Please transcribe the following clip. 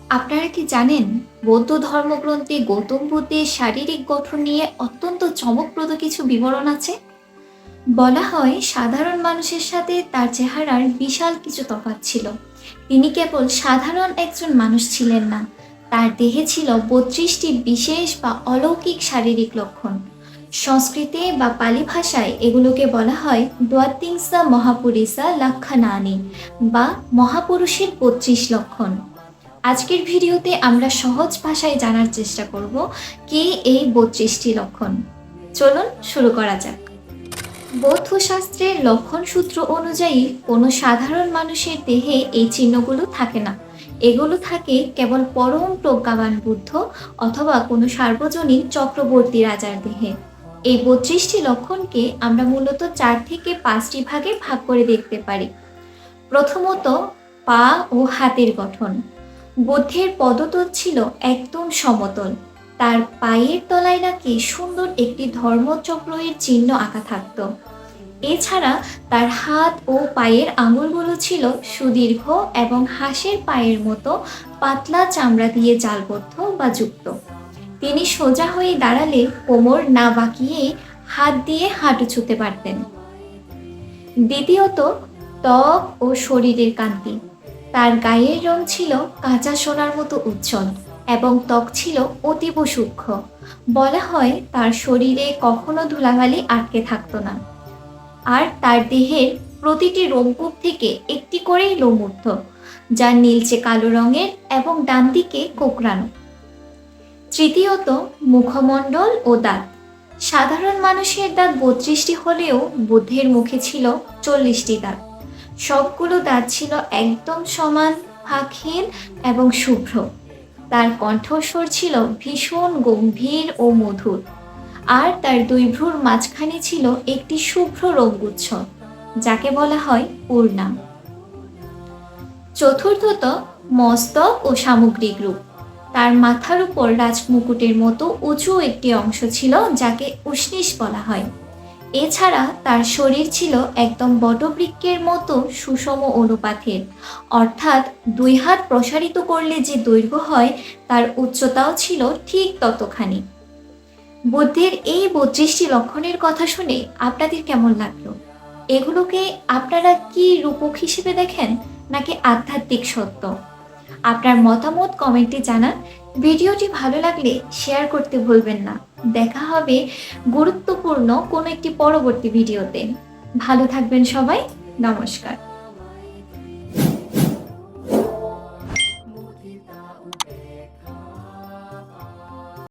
আপনারা কি জানেন বৌদ্ধ ধর্মগ্রন্থে গৌতম বুদ্ধের শারীরিক গঠন নিয়ে অত্যন্ত চমকপ্রদ কিছু বিবরণ আছে। বলা হয় সাধারণ মানুষের সাথে তার চেহারার বিশাল কিছু তফাৎ ছিল। তিনি কেবল সাধারণ একজন মানুষ ছিলেন না, তার দেহে ছিল ৩২টি বিশেষ বা অলৌকিক শারীরিক লক্ষণ। সংস্কৃতে বা পালি ভাষায় এগুলোকে বলা হয় দ্বাত্রিংসা মহাপুরিসা লক্ষণানি বা মহাপুরুষের ৩২ লক্ষণ। আজকের ভিডিওতে আমরা সহজ ভাষায় জানার চেষ্টা করব কি এই ৩২টি লক্ষণ। চলুন শুরু করা যাক। বৌদ্ধ শাস্ত্রের লক্ষণ সূত্র অনুযায়ী কোনো সাধারণ মানুষের দেহে এই চিহ্নগুলো থাকে না। এগুলো থাকে কেবল পরম প্রজ্ঞাবান বুদ্ধ অথবা কোনো সার্বজনীন চক্রবর্তী রাজার দেহে। এই ৩২টি লক্ষণকে আমরা মূলত ৪ থেকে ৫টি ভাগে ভাগ করে দেখতে পারি। প্রথমত, পা ও হাতের গঠন। বুদ্ধের পদতল ছিল একদম সমতল। তার পায়ের তলায় নাকি সুন্দর একটি ধর্মচক্রের চিহ্ন আঁকা থাকত। এছাড়া তার হাত ও পায়ের আঙুলগুলো ছিল সুদীর্ঘ এবং হাঁসের পায়ের মতো পাতলা চামড়া দিয়ে জালবদ্ধ বা যুক্ত। তিনি সোজা হয়ে দাঁড়ালে কোমর না বাঁকিয়েই হাত দিয়ে হাঁটু ছুঁতে পারতেন। দ্বিতীয়ত, ত্বক ও শরীরের কান্তি। তার গায়ের রং ছিল কাঁচা সোনার মতো উজ্জ্বল এবং ত্বক ছিল অতীব সূক্ষ্ম। বলা হয় তার শরীরে কখনো ধুলাবালি আটকে থাকতো না। আর তার দেহের প্রতিটি রোমকূপ থেকে একটি করেই লোম উঠত, যা নীলচে কালো রঙের এবং ডান দিকে কোঁকড়ানো। তৃতীয়ত, মুখমণ্ডল ও দাঁত। সাধারণ মানুষের দাঁত ৩২টি হলেও বুদ্ধের মুখে ছিল ৪০টি দাঁত। সবগুলো দাঁত ছিল একদম সমান, ফাঁকহীন এবং শুভ্র। তার কণ্ঠস্বর ছিল ভীষণ গম্ভীর ও মধুর। আর তার দুই ভ্রুর মাঝখানে ছিল একটি শুভ্র রোমগুচ্ছ, যাকে বলা হয় পূর্ণা। চতুর্থত, মস্তক ও সামগ্রিক রূপ। তার মাথার উপর রাজমুকুটের মতো উঁচু একটি অংশ ছিল, যাকে উষ্ণীষ বলা হয়। এছাড়া তার শরীর ছিল একদম বটবৃক্ষের মতো সুষম অনুপাতের, অর্থাৎ ২ হাত প্রসারিত করলে যে দৈর্ঘ্য হয় তার উচ্চতাও ছিল ঠিক ততখানি। বুদ্ধের এই ৩২টি লক্ষণের কথা শুনে আপনাদের কেমন লাগলো? এগুলোকে আপনারা কি রূপক হিসেবে দেখেন নাকি আধ্যাত্মিক সত্য? আপনার মতামত কমেন্টে জানান। ভিডিওটি ভালো লাগলে শেয়ার করতে ভুলবেন না। দেখা হবে গুরুত্বপূর্ণ কোনো একটি পরবর্তী ভিডিওতে। ভালো থাকবেন সবাই। নমস্কার।